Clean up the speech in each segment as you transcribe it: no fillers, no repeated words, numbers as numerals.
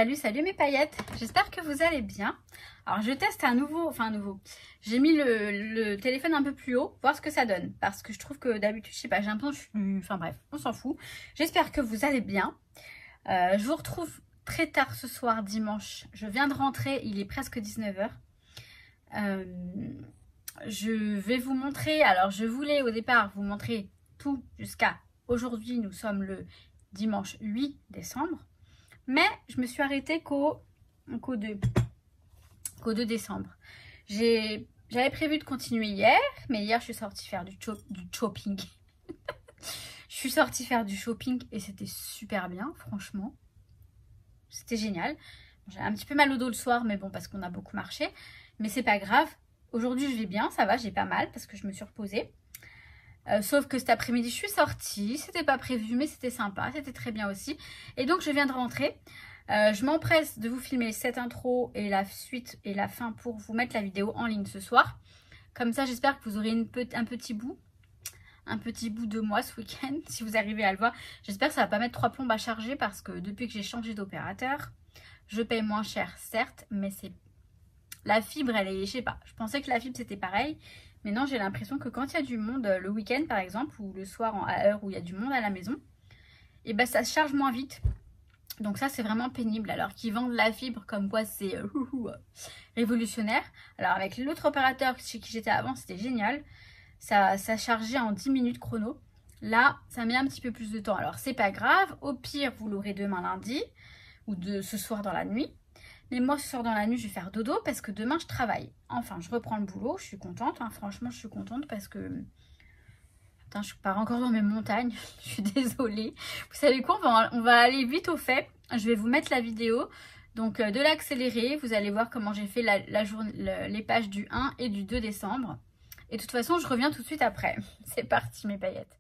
Salut mes paillettes, j'espère que vous allez bien. Alors je teste un nouveau, j'ai mis le téléphone un peu plus haut, voir ce que ça donne. Parce que je trouve que d'habitude, je sais pas, j'ai l'impression que enfin bref, on s'en fout. J'espère que vous allez bien. Je vous retrouve très tard ce soir, dimanche. Je viens de rentrer, il est presque 19 h. Je vais vous montrer, alors je voulais au départ vous montrer tout jusqu'à aujourd'hui. Nous sommes le dimanche 8 décembre. Mais je me suis arrêtée qu'au 2 décembre. J'avais prévu de continuer hier, mais hier je suis sortie faire du shopping. Je suis sortie faire du shopping et c'était super bien, franchement. C'était génial. J'avais un petit peu mal au dos le soir, mais bon, parce qu'on a beaucoup marché. Mais c'est pas grave. Aujourd'hui, je vais bien, ça va, j'ai pas mal parce que je me suis reposée. Sauf que cet après-midi, je suis sortie. C'était pas prévu, mais c'était sympa. C'était très bien aussi. Et donc, je viens de rentrer. Je m'empresse de vous filmer cette intro et la suite et la fin pour vous mettre la vidéo en ligne ce soir. Comme ça, j'espère que vous aurez un petit bout de moi ce week-end, si vous arrivez à le voir. J'espère que ça va pas mettre 3 plombes à charger parce que depuis que j'ai changé d'opérateur, je paye moins cher, certes, mais c'est... La fibre, elle est... Je sais pas, je pensais que la fibre, c'était pareil. Mais non, j'ai l'impression que quand il y a du monde, le week-end par exemple, ou le soir à heure où il y a du monde à la maison, et ben ça se charge moins vite. Donc ça, c'est vraiment pénible. Alors qu'ils vendent la fibre comme quoi c'est révolutionnaire. Alors avec l'autre opérateur chez qui j'étais avant, c'était génial. Ça chargeait en 10 minutes chrono. Là, ça met un petit peu plus de temps. Alors c'est pas grave. Au pire, vous l'aurez demain lundi ou ce soir dans la nuit. Mais moi, ce soir dans la nuit, je vais faire dodo parce que demain, je travaille. Enfin, je reprends le boulot. Je suis contente. Franchement, je suis contente parce que... Putain, je pars encore dans mes montagnes. Je suis désolée. Vous savez quoi, on va aller vite au fait. Je vais vous mettre la vidéo. Donc, de l'accélérer. Vous allez voir comment j'ai fait les pages du 1 et du 2 décembre. Et de toute façon, je reviens tout de suite après. C'est parti, mes paillettes.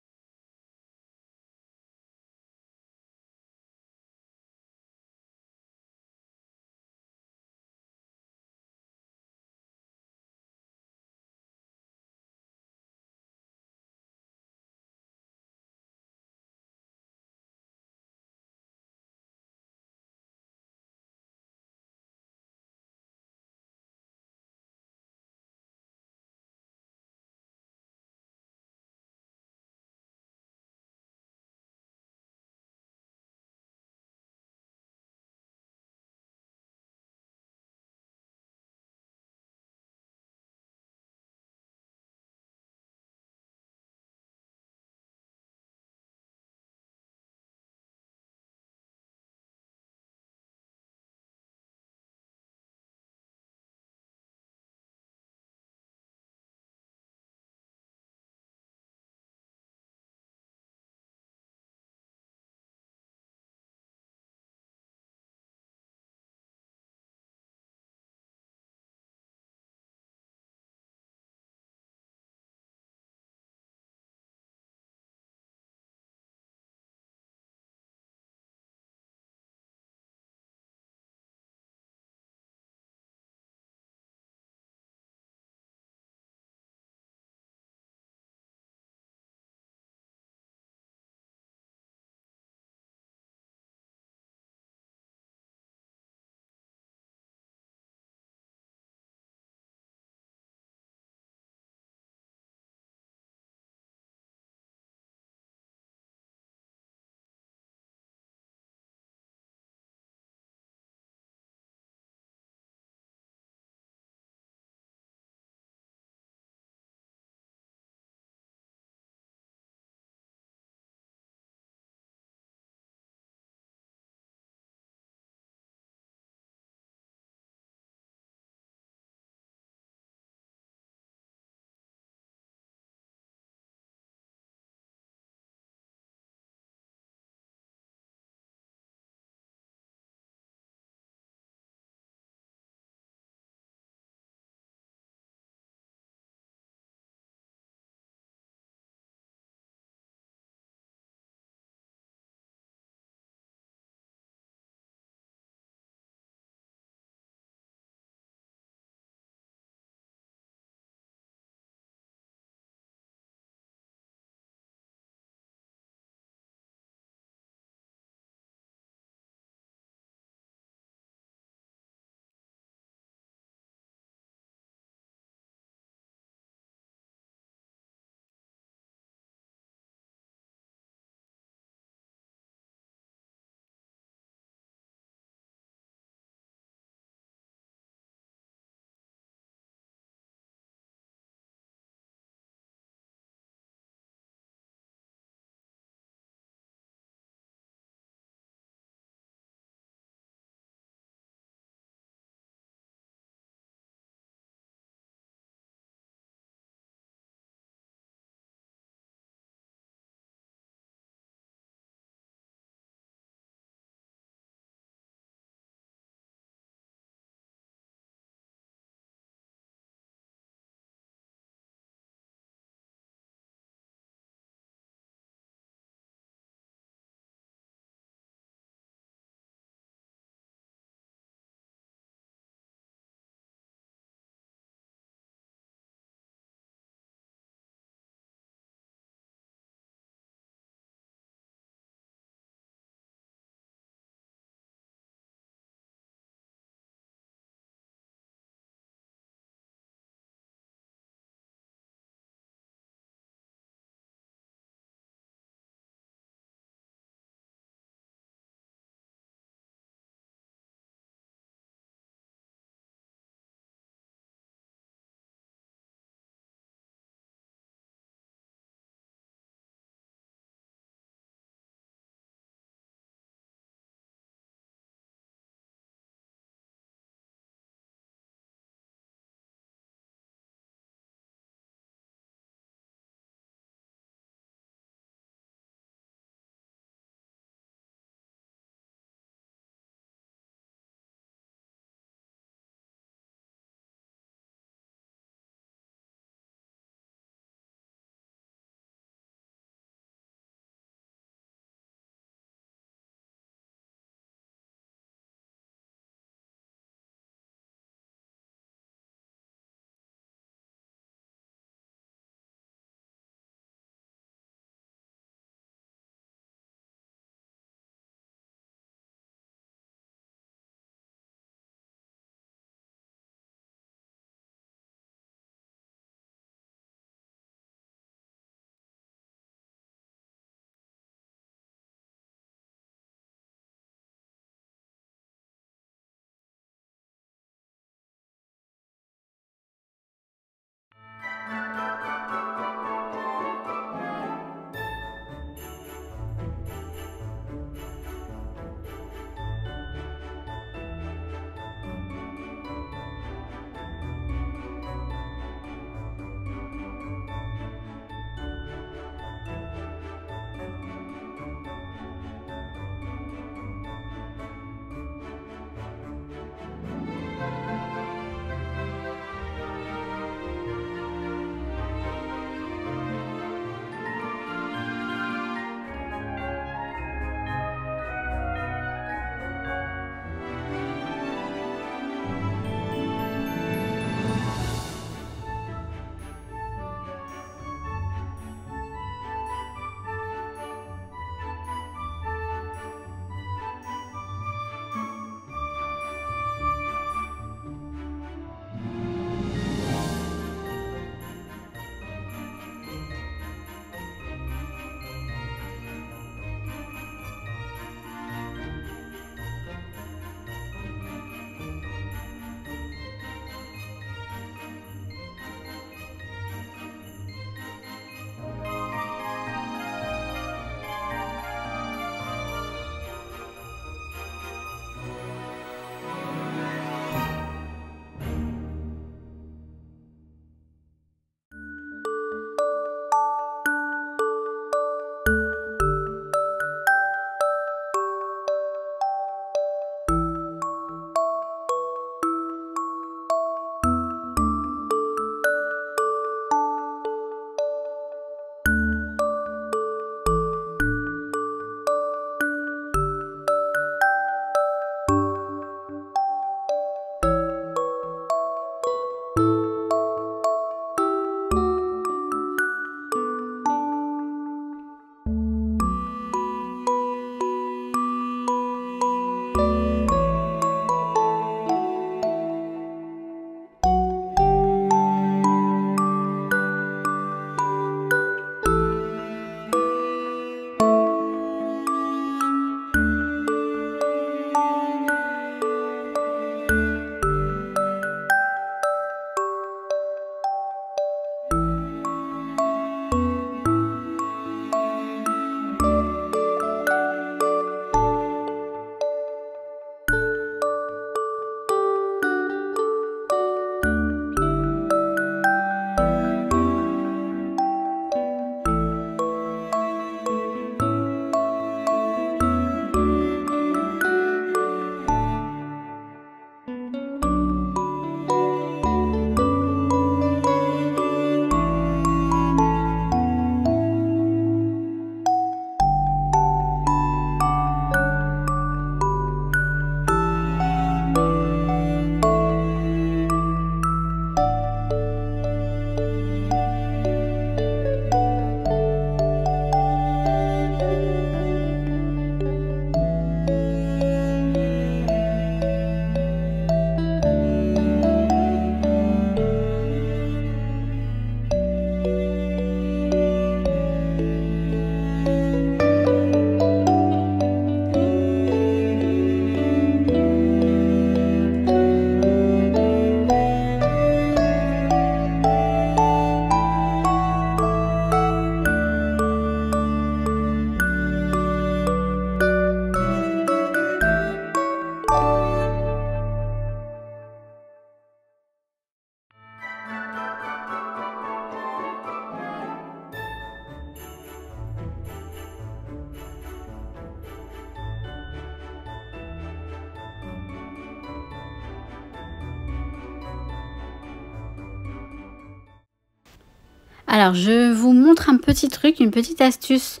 Alors, je vous montre un petit truc, une petite astuce.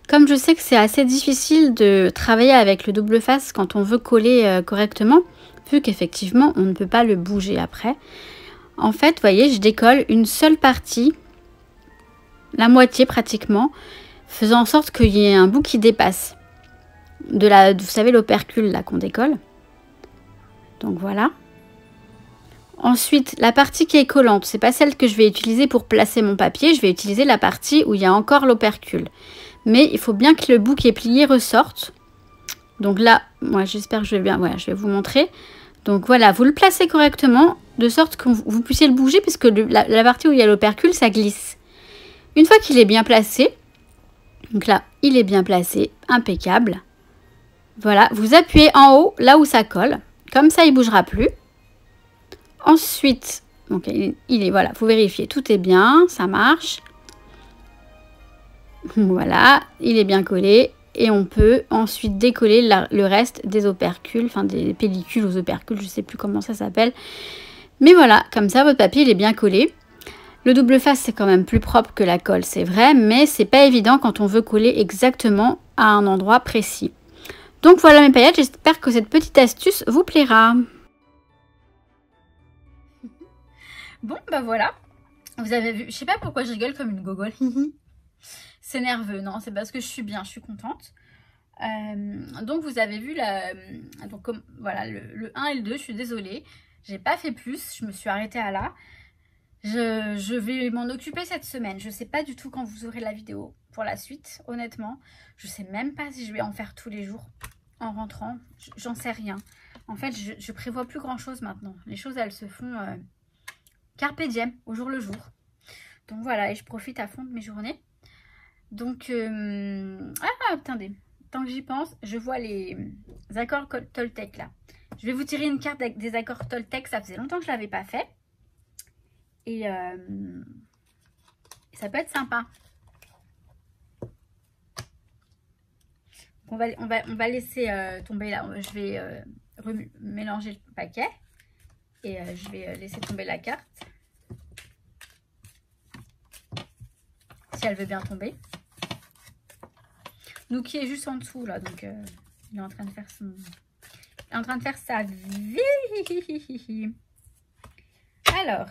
Comme je sais que c'est assez difficile de travailler avec le double face quand on veut coller correctement, vu qu'effectivement, on ne peut pas le bouger après. En fait, vous voyez, je décolle une seule partie, la moitié pratiquement, faisant en sorte qu'il y ait un bout qui dépasse. Vous savez, l'opercule là qu'on décolle. Donc voilà. Ensuite, la partie qui est collante, c'est pas celle que je vais utiliser pour placer mon papier. Je vais utiliser la partie où il y a encore l'opercule. Mais il faut bien que le bout qui est plié ressorte. Donc là, moi j'espère que je vais bien. Voilà, je vais vous montrer. Donc voilà, vous le placez correctement de sorte que vous puissiez le bouger puisque la partie où il y a l'opercule, ça glisse. Une fois qu'il est bien placé, donc là, il est bien placé, impeccable. Voilà, vous appuyez en haut, là où ça colle. Comme ça, il ne bougera plus. Ensuite, donc il est, voilà, vous vérifiez, tout est bien, ça marche. Voilà, il est bien collé. Et on peut ensuite décoller le reste des opercules, enfin des pellicules aux opercules, je ne sais plus comment ça s'appelle. Mais voilà, comme ça, votre papier, il est bien collé. Le double face, c'est quand même plus propre que la colle, c'est vrai, mais c'est pas évident quand on veut coller exactement à un endroit précis. Donc voilà mes paillettes, j'espère que cette petite astuce vous plaira. Bon, bah voilà, vous avez vu, je sais pas pourquoi je rigole comme une gogole. C'est nerveux, non, c'est parce que je suis bien, je suis contente. Donc vous avez vu voilà, le 1 et le 2, je suis désolée. J'ai pas fait plus, je me suis arrêtée à là. Je vais m'en occuper cette semaine. Je sais pas du tout quand vous aurez la vidéo pour la suite, honnêtement. Je sais même pas si je vais en faire tous les jours en rentrant. J'en sais rien. En fait, je prévois plus grand chose maintenant. Les choses, elles se font carpe diem, au jour le jour. Donc voilà, et je profite à fond de mes journées. Donc, attendez, tant que j'y pense, je vois les accords Toltec là. Je vais vous tirer une carte des accords Toltec, ça faisait longtemps que je ne l'avais pas fait. Et ça peut être sympa. On va laisser tomber là. Je vais mélanger le paquet. Et je vais laisser tomber la carte. Si elle veut bien tomber. Nous qui est juste en dessous là, donc il est en train de faire son... Il est en train de faire sa vie. Alors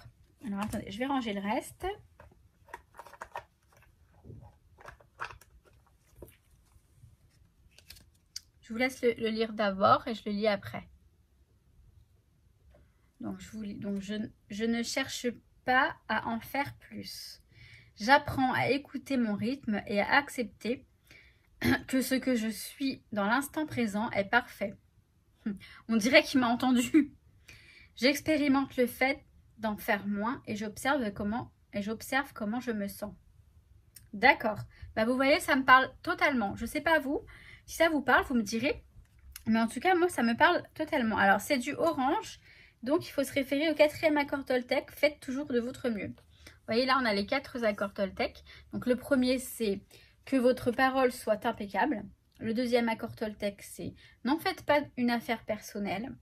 attendez, je vais ranger le reste. Je vous laisse le lire d'abord et je le lis après. Donc, je ne cherche pas à en faire plus. J'apprends à écouter mon rythme et à accepter que ce que je suis dans l'instant présent est parfait. On dirait qu'il m'a entendu. J'expérimente le fait d'en faire moins et j'observe comment je me sens. D'accord. Bah, vous voyez, ça me parle totalement. Je ne sais pas vous. Si ça vous parle, vous me direz. Mais en tout cas, moi, ça me parle totalement. Alors, c'est du orange. Donc, il faut se référer au 4e accord Toltec. Faites toujours de votre mieux. Vous voyez, là, on a les 4 accords Toltec. Donc, le premier, c'est que votre parole soit impeccable. Le 2e accord Toltec, c'est n'en faites pas une affaire personnelle.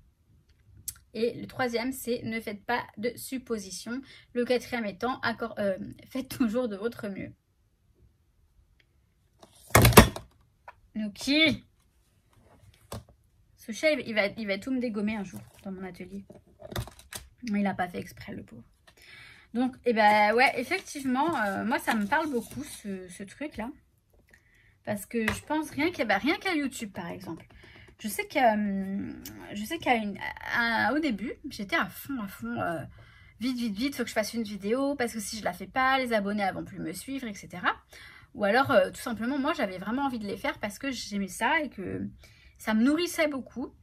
Et le 3e, c'est ne faites pas de suppositions. Le 4e étant faites toujours de votre mieux. Ok. Ce chat, il va tout me dégommer un jour dans mon atelier. Il n'a pas fait exprès, le pauvre. Donc, ouais, effectivement, moi, ça me parle beaucoup, ce truc-là. Parce que je pense rien qu'à YouTube, par exemple. Je sais qu'au début, j'étais à fond, vite, faut que je fasse une vidéo, parce que si je la fais pas, les abonnés vont plus me suivre, etc. Ou alors, tout simplement, moi, j'avais vraiment envie de les faire parce que j'aimais ça et que ça me nourrissait beaucoup.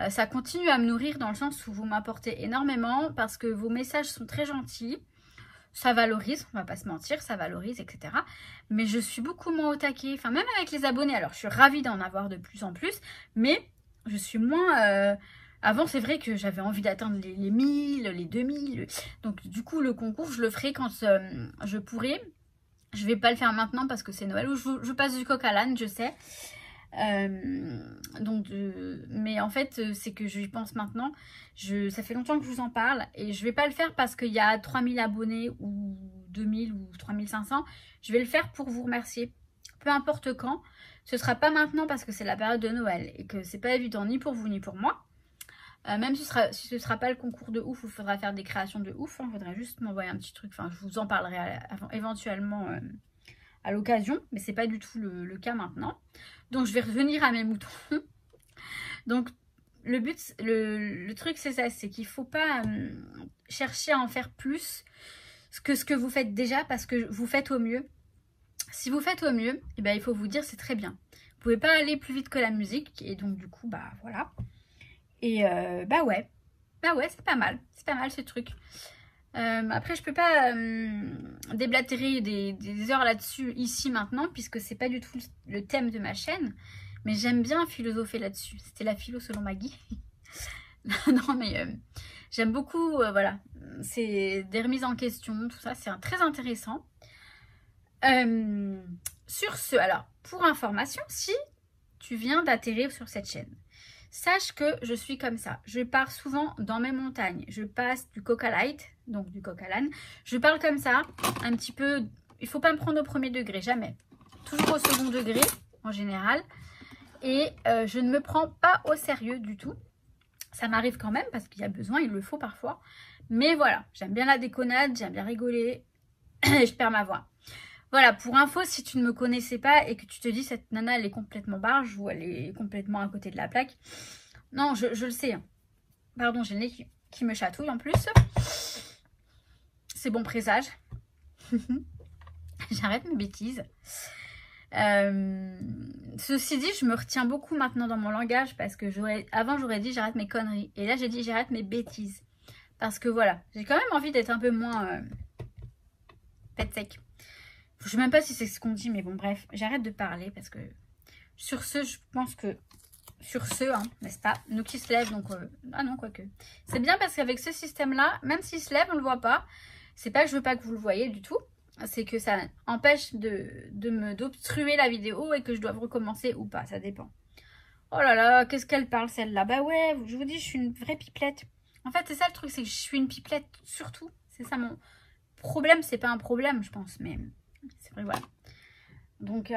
Ça continue à me nourrir dans le sens où vous m'apportez énormément parce que vos messages sont très gentils. Ça valorise, on va pas se mentir, ça valorise, etc. Mais je suis beaucoup moins au taquet, enfin même avec les abonnés. Alors je suis ravie d'en avoir de plus en plus, mais je suis moins... Avant c'est vrai que j'avais envie d'atteindre les 1000, les 2000. Donc du coup le concours je le ferai quand je pourrai. Je vais pas le faire maintenant parce que c'est Noël ou je passe du coq à l'âne, je sais. Mais en fait c'est que j'y pense maintenant. Ça fait longtemps que je vous en parle et je vais pas le faire parce qu'il y a 3000 abonnés ou 2000 ou 3500, je vais le faire pour vous remercier. Peu importe quand, ce sera pas maintenant parce que c'est la période de Noël et que c'est pas évident ni pour vous ni pour moi. Même si ce sera pas le concours de ouf où il faudra faire des créations de ouf, il faudra juste m'envoyer un petit truc. Enfin, je vous en parlerai éventuellement à l'occasion, mais c'est pas du tout le cas maintenant. Donc je vais revenir à mes moutons. Donc le but, le truc c'est ça, c'est qu'il faut pas chercher à en faire plus que ce que vous faites déjà parce que vous faites au mieux. Si vous faites au mieux, eh ben, il faut vous dire c'est très bien. Vous pouvez pas aller plus vite que la musique et donc du coup bah voilà. Et bah ouais c'est pas mal ce truc. Après je peux pas déblatérer des heures là-dessus ici maintenant puisque c'est pas du tout le thème de ma chaîne. Mais j'aime bien philosopher là-dessus. C'était la philo selon Maggie. Non mais j'aime beaucoup, voilà. C'est des remises en question, tout ça, c'est très intéressant. Sur ce, alors, pour information, si tu viens d'atterrir sur cette chaîne, sache que je suis comme ça. Je pars souvent dans mes montagnes. Je passe du coca light, donc du coq à l'âne. Je parle comme ça, un petit peu. Il ne faut pas me prendre au premier degré, jamais. Toujours au second degré, en général. Et je ne me prends pas au sérieux du tout. Ça m'arrive quand même parce qu'il y a besoin, il le faut parfois. Mais voilà, j'aime bien la déconnade, j'aime bien rigoler. Et je perds ma voix. Voilà, pour info, si tu ne me connaissais pas et que tu te dis cette nana elle est complètement barge ou elle est complètement à côté de la plaque. Non, je le sais. Pardon, j'ai le nez qui me chatouille en plus. C'est bon présage. J'arrête mes bêtises. Ceci dit, je me retiens beaucoup maintenant dans mon langage parce que avant j'aurais dit j'arrête mes conneries. Et là j'ai dit j'arrête mes bêtises. Parce que voilà, j'ai quand même envie d'être un peu moins pète sec. Je sais même pas si c'est ce qu'on dit, mais bon bref, j'arrête de parler parce que sur ce, je pense que sur ce, hein, n'est-ce pas, nous qui se lèvent, donc ah non, quoique. C'est bien parce qu'avec ce système-là, même s'il se lève, on le voit pas. C'est pas que je veux pas que vous le voyez du tout. C'est que ça empêche d'obstruer la vidéo et que je dois recommencer ou pas, ça dépend. Oh là là, qu'est-ce qu'elle parle celle-là? Bah ouais, je vous dis, je suis une vraie pipelette. En fait, c'est ça le truc, c'est que je suis une pipelette surtout. C'est ça mon problème, c'est pas un problème, je pense, mais c'est vrai, voilà. Donc,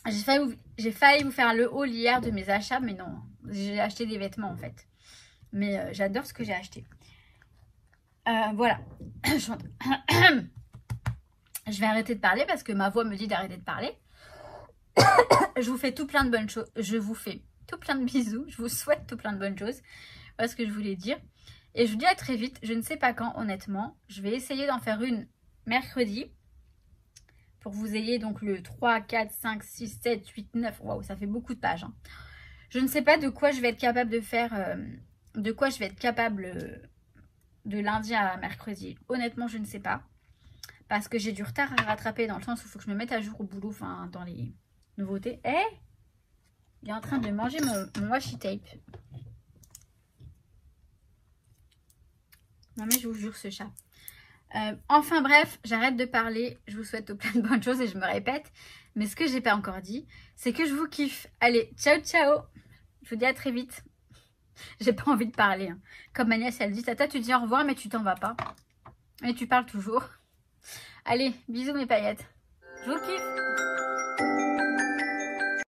j'ai failli vous faire le haul hier de mes achats, mais non, j'ai acheté des vêtements en fait. Mais j'adore ce que j'ai acheté. Voilà. Je vais arrêter de parler parce que ma voix me dit d'arrêter de parler. Je vous fais tout plein de bonnes choses. Je vous fais tout plein de bisous. Je vous souhaite tout plein de bonnes choses. Voilà ce que je voulais dire. Et je vous dis à très vite. Je ne sais pas quand, honnêtement. Je vais essayer d'en faire une mercredi. Pour que vous ayez donc le 3, 4, 5, 6, 7, 8, 9. Waouh, ça fait beaucoup de pages. Hein. Je ne sais pas de quoi je vais être capable de faire. De quoi je vais être capable de lundi à mercredi. Honnêtement, je ne sais pas. Parce que j'ai du retard à rattraper dans le sens où il faut que je me mette à jour au boulot. Enfin, dans les nouveautés. Eh, il est en train de manger mon washi tape. Non mais je vous jure ce chat. Enfin bref, j'arrête de parler. Je vous souhaite plein de bonnes choses et je me répète. Mais ce que j'ai pas encore dit, c'est que je vous kiffe. Allez, ciao ciao. Je vous dis à très vite. J'ai pas envie de parler. Hein. Comme ma nièce, elle dit, Tata, tu dis au revoir mais tu t'en vas pas. Et tu parles toujours. Allez, bisous mes paillettes. Je vous kiffe.